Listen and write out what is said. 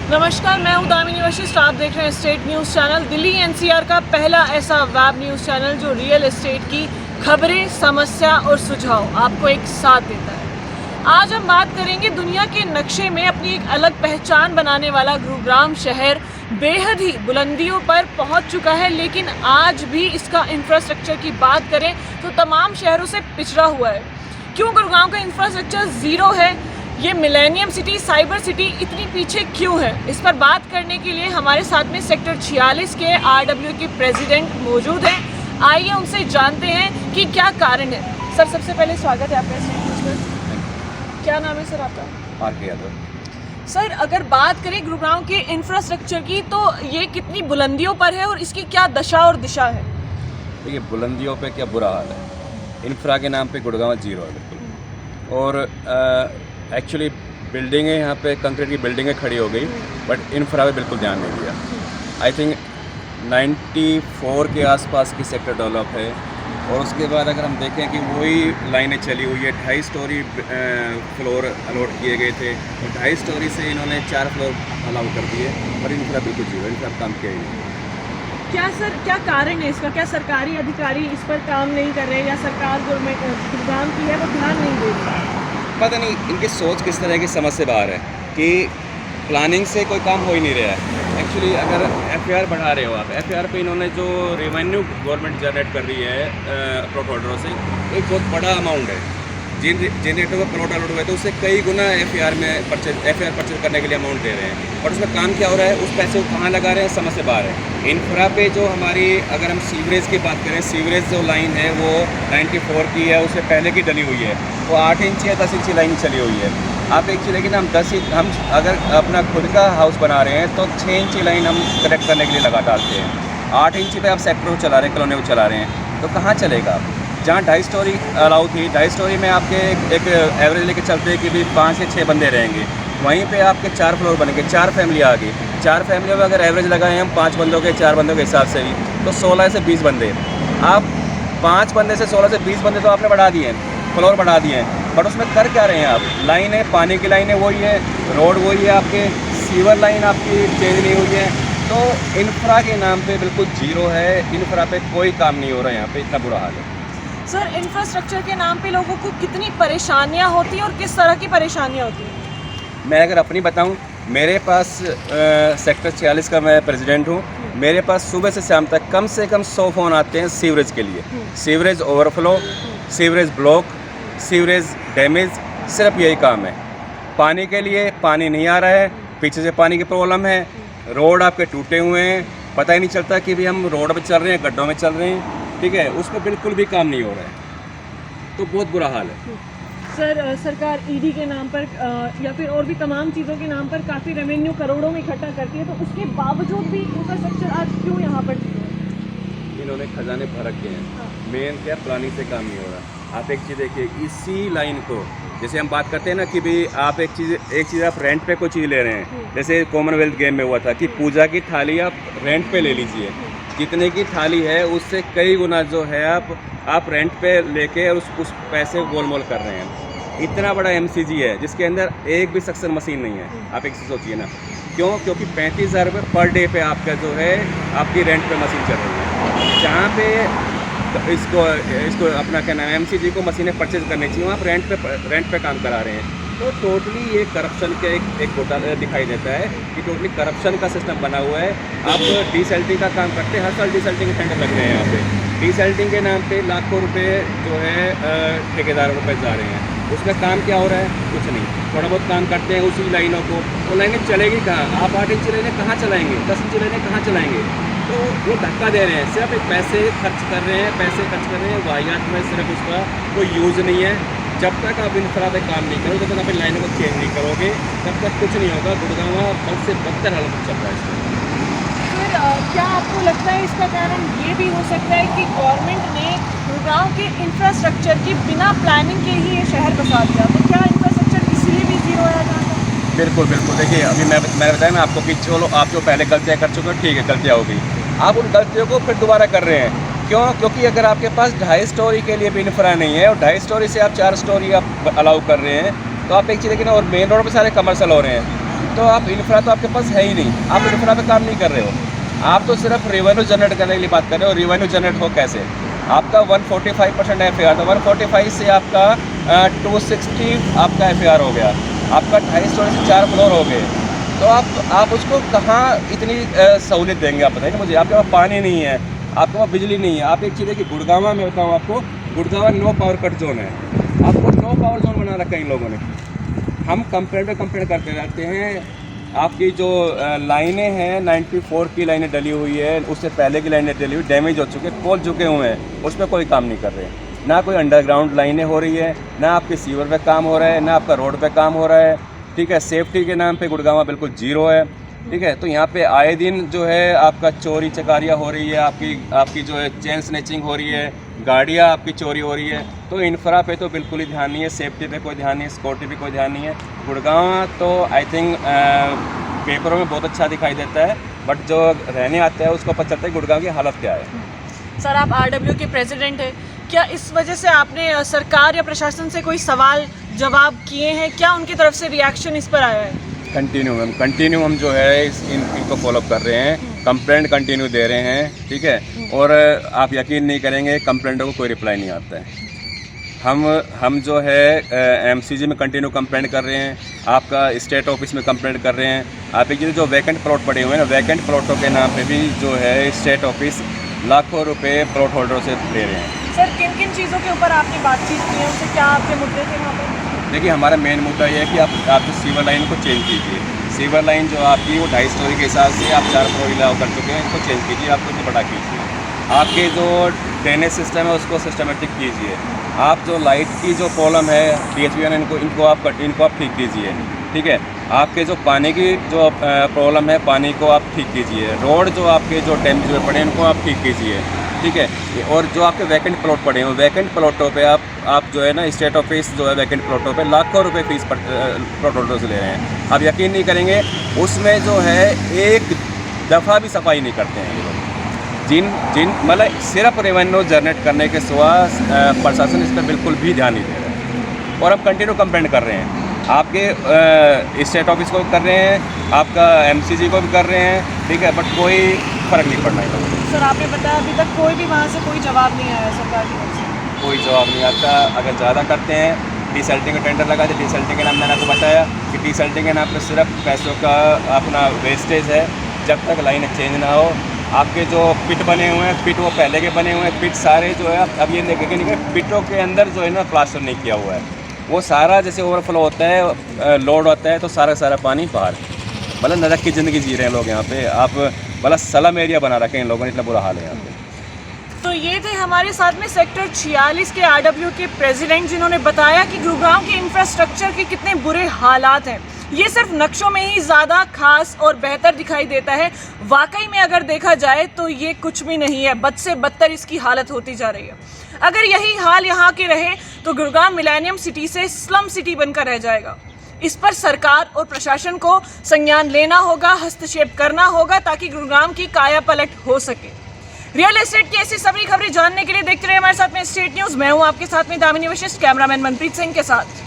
नमस्कार, मैं हूं दामिनी वशिष्ठ। आप देख रहे हैं state news channel, Delhi NCR का पहला ऐसा वेब न्यूज़ चैनल जो रियल एस्टेट की खबरें, समस्या और सुझाव आपको एक साथ देता है। आज हम बात करेंगे दुनिया के नक्शे में अपनी एक अलग पहचान बनाने वाला गुरुग्राम शहर बेहद ही बुलंदियों पर पहुंच चुका है, लेकिन आज भी इसका इंफ्रास्ट्रक्चर की बात करें तो तमाम शहरों से पिछड़ा हुआ है। क्यों गुरुग्राम का इंफ्रास्ट्रक्चर ज़ीरो है? ये मिलेनियम सिटी, साइबर सिटी इतनी पीछे क्यों है? इस पर बात करने के लिए हमारे साथ में सेक्टर 46 के RW के प्रेसिडेंट मौजूद हैं। आइए उनसे जानते हैं कि क्या कारण है। सर, सबसे पहले स्वागत है आपका स्टेट न्यूज़ में। क्या नाम है सर आपका? RK यादव। सर, अगर बात करें गुरुग्राम के इंफ्रास्ट्रक्चर की तो ये कितनी बुलंदियों पर है और इसकी क्या दशा और दिशा है? देखिए, बुलंदियों पे क्या बुरा हाल है। इंफ्रा के नाम पे गुड़गांव जीरो है बिल्कुल। और एक्चुअली बिल्डिंगें यहाँ पे कंक्रीट की बिल्डिंगें खड़ी हो गई, बट इंफ्रा पे बिल्कुल ध्यान नहीं दिया। आई थिंक 94 के आसपास की सेक्टर डेवलप है। और उसके बाद अगर हम देखें कि वही लाइनें चली हुई है, 2.5 स्टोरी फ्लोर अलॉट किए गए थे और 2.5 स्टोरी से इन्होंने 4 फ्लोर अलाउ कर दिए, पर इंफ्रा बिल्कुल जीरो, इंफ्रा काम किया ही नहीं। क्या सर, क्या कारण है इसका? क्या सरकारी अधिकारी इस पर काम नहीं कर रहे या सरकार गुरुग्राम की है वो ध्यान नहीं दे रही? पता नहीं इनकी सोच किस तरह की समझ से बाहर है कि प्लानिंग से कोई काम हो ही नहीं रहा है। एक्चुअली अगर FAR बढ़ा रहे हो आप, FAR पे इन्होंने जो रेवेन्यू गवर्नमेंट जनरेट कर रही है प्लॉट होल्डरों से, एक बहुत बड़ा अमाउंट है। जिन जनरेटरों को प्लॉट अलॉट हुए तो उससे कई गुना FAR परचेज करने के लिए अमाउंट दे रहे हैं। और उसमें काम क्या हो रहा है, उस पैसे को कहाँ लगा रहे हैं, समझ से बाहर है। इंफ्रा पे जो हमारी, अगर हम सीवरेज की बात करें, सीवरेज जो लाइन है वो 94 की है, उससे पहले की डली हुई है। वो 8 इंच या 10 इंच लाइन चली हुई है। आप एक चीज़, लेकिन हम अगर अपना खुद का हाउस बना रहे हैं तो 6 इंच लाइन हम कनेक्ट करने के लिए लगा डालते हैं। 8 इंच पे आप सेक्टर को चला रहे हैं, कॉलोनी को चला रहे हैं, तो कहाँ चलेगा? जहाँ 2.5 स्टोरी अलाउ थी, 2.5 स्टोरी में आपके एक एवरेज लेके चलते हैं कि भी 5 से 6 बंदे रहेंगे। वहीं पे आपके 4 फ्लोर बनेंगे, 4 फैमिली आ गई। 4 फैमिलियों में अगर एवरेज लगाएं हम 5 बंदों के, 4 बंदों के हिसाब से भी, तो 16 से 20 बंदे। आप 5 बंदे से 16 से 20 बंदे तो आपने बढ़ा दिए हैं, फ्लोर बढ़ा दिए हैं, बट उसमें कर क्या रहे हैं आप? लाइन है, पानी की लाइन है वही है, रोड वही है, आपके सीवर लाइन आपकी चेंज नहीं हुई है। तो इंफ्रा के नाम पे बिल्कुल जीरो है। इंफ्रा पे कोई काम नहीं हो रहा है यहाँ पे, इतना बुरा हाल है। सर, इंफ्रास्ट्रक्चर के नाम पे लोगों को कितनी परेशानियां होती हैं और किस तरह की परेशानियां होती हैं? मैं अगर अपनी बताऊं, मेरे पास सेक्टर 46 का मैं प्रेसिडेंट हूं। मेरे पास सुबह से शाम तक कम से कम 100 फ़ोन आते हैं सीवरेज के लिए। Sewerage overflow, sewerage block, sewerage damage, सिर्फ यही काम है। पानी के लिए पानी नहीं आ रहा है, पीछे से पानी की प्रॉब्लम है, रोड आपके टूटे हुए हैं, पता ही नहीं चलता कि भी हम रोड पर चल रहे हैं, गड्ढों में चल रहे हैं, ठीक है, उस पर बिल्कुल भी काम नहीं हो रहा है। तो बहुत बुरा हाल है। सर, सरकार ED के नाम पर या फिर और भी तमाम चीज़ों के नाम पर काफ़ी रेवेन्यू करोड़ों में इकट्ठा करती है, तो उसके बावजूद भी इंफ्रास्ट्रक्चर आज क्यों यहाँ पर जीरो है? इन्होंने खजाने भर रखे हैं। मेन क्या, प्लानिंग से काम नहीं हो रहा। आप एक चीज़ देखिए, इसी लाइन को, जैसे हम बात करते हैं ना कि भाई आप एक चीज़ आप रेंट पे कोई चीज़ ले रहे हैं, जैसे कॉमनवेल्थ गेम में हुआ था कि पूजा की थाली आप रेंट पे ले लीजिए, जितने की थाली है उससे कई गुना जो है आप रेंट पे लेके उस पैसे को गोलमोल कर रहे हैं। इतना बड़ा MCG है जिसके अंदर एक भी सक्शन मशीन नहीं है। आप एक चीज़ सोचिए ना, क्योंकि 35,000 रुपये पर डे पे आपका जो है आपकी रेंट पे मशीन चल रही है। जहाँ पे इसको अपना क्या नाम है, MCG को मशीनें परचेज करनी चाहिए, वहाँ आप रेंट पे काम करा रहे हैं। तो टोटली ये करप्शन का एक घोटाला दिखाई देता है कि टोटली करप्शन का सिस्टम बना हुआ है। आप डीसेल्टिंग का काम करते हैं, हर साल डीसेल्टिंग के टेंडर लग रहे हैं यहाँ पे। डीसेल्टिंग के नाम पे लाखों रुपए जो है ठेकेदारों को पैसे जा रहे हैं। उसमें काम क्या हो रहा है? कुछ नहीं। थोड़ा बहुत काम करते हैं उसी लाइनों को, वो लाइनें चलेगी कहाँ? आप 8 इंच लाइनें कहाँ चलाएँगे? 10 इंच लाइनें कहाँ चलाएँगे? तो वो धक्का दे रहे हैं, सिर्फ एक पैसे खर्च कर रहे हैं, वाहियात में सिर्फ उसका कोई यूज़ नहीं है। जब तक आप इंफ्रा पे काम नहीं करोगे, जब तक आप इन लाइनों को चेंज नहीं करोगे, तब तक कुछ नहीं होगा। गुड़गांव बद से बदतर हालत में चल रहा है इसमें। फिर क्या आपको लगता है इसका कारण ये भी हो सकता है कि गवर्नमेंट ने गुड़गांव के इंफ्रास्ट्रक्चर की बिना प्लानिंग के ही ये शहर बसा दिया? तो क्या इंफ्रास्ट्रक्चर इसलिए भी जीरो है यहाँ का? बिल्कुल बिल्कुल। देखिए, अभी मैंने बताया ना आपको कि चलो आप जो पहले गलतियाँ कर चुके हो, ठीक है, गलतियाँ हो गई, आप उन गलतियों को फिर दोबारा कर रहे हैं। क्यों? क्योंकि अगर आपके पास 2.5 स्टोरी के लिए भी इंफ्रा नहीं है और 2.5 स्टोरी से आप 4 स्टोरी आप अलाउ कर रहे हैं, तो आप एक चीज़ देखिए ना, और मेन रोड पे सारे कमर्शियल हो रहे हैं। तो आप इंफ्रा तो आपके पास है ही नहीं, आप इंफ्रा पे काम नहीं कर रहे हो, आप तो सिर्फ रेवेन्यू जनरेट करने के लिए बात कर रहे हो। रेवेन्यू जनरेट हो कैसे? आपका 145% FAR था, 145 से आपका 260 आपका FAR हो गया, आपका 2.5 स्टोरी से 4 फ्लोर हो गए, तो आप उसको कहाँ इतनी सहूलियत देंगे? आप बताइए मुझे। आपके पास पानी नहीं है, आपके पास बिजली नहीं है। आप एक चीज़ है कि गुड़गांव में बताऊँ आपको, Gurgaon no power cut zone है, आपको नो पावर जोन बना रखा है इन लोगों ने। हम कंप्लेंट पे कंप्लेंट करते रहते हैं। आपकी जो लाइनें हैं 94 की लाइनें डली हुई है, उससे पहले की लाइनें डली हुई, डैमेज हो चुके, खोल चुके हुए हैं, उस पर कोई काम नहीं कर रहे हैं। ना कोई अंडरग्राउंड लाइनें हो रही है, ना आपके सीवर पे काम हो रहा है, ना आपका रोड पे काम हो रहा है। ठीक है, सेफ्टी के नाम पे गुड़गांव बिल्कुल जीरो है। ठीक है, तो यहाँ पे आए दिन जो है आपका चोरी चकारियाँ हो रही है, आपकी जो है चेन स्नैचिंग हो रही है, गाड़ियाँ आपकी चोरी हो रही है। तो इंफ्रा पे तो बिल्कुल ही ध्यान नहीं है, सेफ्टी पे कोई ध्यान नहीं है, सिक्योरिटी पे कोई ध्यान नहीं है। गुड़गांव तो आई थिंक पेपरों में बहुत अच्छा दिखाई देता है, बट जो रहने आता है उसको पता चलता है गुड़गांव की हालत क्या है। सर, आप RW के प्रेसिडेंट हैं, क्या इस वजह से आपने सरकार या प्रशासन से कोई सवाल जवाब किए हैं? क्या उनकी तरफ से रिएक्शन इस पर आया है? कंटिन्यू हम जो है इनको फॉलोअप कर रहे हैं, कंप्लेंट कंटिन्यू दे रहे हैं। ठीक है, और आप यकीन नहीं करेंगे, कंप्लेंटों को कोई रिप्लाई नहीं आता है। हम जो है MCG में कंटिन्यू कंप्लेंट कर रहे हैं, आपका स्टेट ऑफिस में कंप्लेंट कर रहे हैं। आप एक जो वैकेंट प्लॉट पड़े हुए हैं ना, वैकेंट प्लॉटों के नाम पे भी जो है स्टेट ऑफिस लाखों रुपए प्लॉट होल्डरों से ले रहे हैं। सर, किन किन चीज़ों के ऊपर आपने बातचीत की है उनसे? क्या आपके मुद्दे थे वहाँ पर? देखिए, हमारा मेन मुद्दा ये है कि आप जो सीवर लाइन को चेंज कीजिए। सीवर लाइन जो आपकी वो 2.5 स्टोरी के हिसाब से आप 4 फ्लोर अलाउ कर चुके हैं, इनको चेंज कीजिए, आप कुछ बड़ा कीजिए। आपके जो ड्रेनेज सिस्टम है उसको सिस्टमेटिक कीजिए। आप जो लाइट की जो प्रॉब्लम है DHBN, इनको आप ठीक कीजिए। ठीक है, आपके जो पानी की जो प्रॉब्लम है, पानी को आप ठीक कीजिए। रोड जो आपके जो डैमेज हुए पड़े हैं उनको आप ठीक कीजिए। ठीक है, और जो आपके वैकेंट प्लॉट पड़े हैं, वैकेंट प्लॉटों पे आप जो है ना, स्टेट ऑफिस जो है वैकेंट प्लॉटों पे लाखों रुपए फीस प्लॉट होल्डर से ले रहे हैं। आप यकीन नहीं करेंगे, उसमें जो है एक दफ़ा भी सफाई नहीं करते हैं ये लोग। मतलब सिर्फ रेवेन्यू जनरेट करने के सिवा प्रशासन इस पर बिल्कुल भी ध्यान नहीं दे रहा है। और हम कंटिन्यू कंप्लेंट कर रहे हैं, आपके स्टेट ऑफिस को भी कर रहे हैं, आपका MCG को भी कर रहे हैं। ठीक है, बट कोई फ़र्क नहीं पड़ना है। सर, आपने बताया अभी तक कोई भी वहाँ से कोई जवाब नहीं आया सरकार की तरफ से? कोई जवाब नहीं आता। अगर ज़्यादा करते हैं, डीसल्टिंग का टेंडर लगा दे, डीसल्टिंग के नाम मैंने आपको बताया कि डीसल्टिंग के नाम पर सिर्फ पैसों का अपना वेस्टेज है। जब तक लाइन चेंज ना हो, आपके जो पिट बने हुए हैं, पिट वो पहले के बने हुए हैं, पिट सारे जो है अब ये देखेंगे नहीं कि पिटों के अंदर जो है ना प्लास्टर नहीं किया हुआ है, वो सारा जैसे ओवरफ्लो होता है, लोड होता है, तो सारा पानी बाहर। मतलब नरक की ज़िंदगी जी रहे हैं लोग यहाँ पे। आप मतलब सलम एरिया बना रखे हैं इन लोगों ने, इतना बुरा हाल है यहाँ पे। तो ये थे हमारे साथ में सेक्टर 46 के RW के प्रेसिडेंट, जिन्होंने बताया कि गुड़गांव के इंफ्रास्ट्रक्चर के कितने बुरे हालात हैं। ये सिर्फ नक्शों में ही ज़्यादा खास और बेहतर दिखाई देता है, वाकई में अगर देखा जाए तो ये कुछ भी नहीं है, बद से बदतर इसकी हालत होती जा रही है। अगर यही हाल यहाँ के रहे तो गुड़गांव मिलेनियम सिटी से स्लम सिटी बनकर रह जाएगा। इस पर सरकार और प्रशासन को संज्ञान लेना होगा, हस्तक्षेप करना होगा, ताकि गुड़गांव की काया पलट हो सके। रियल एस्टेट की ऐसी सभी खबरें जानने के लिए देखते रहिए हमारे साथ में स्टेट न्यूज़। मैं हूँ आपके साथ में दामिनी वशिष्ठ, कैमरामैन मनप्रीत सिंह के साथ।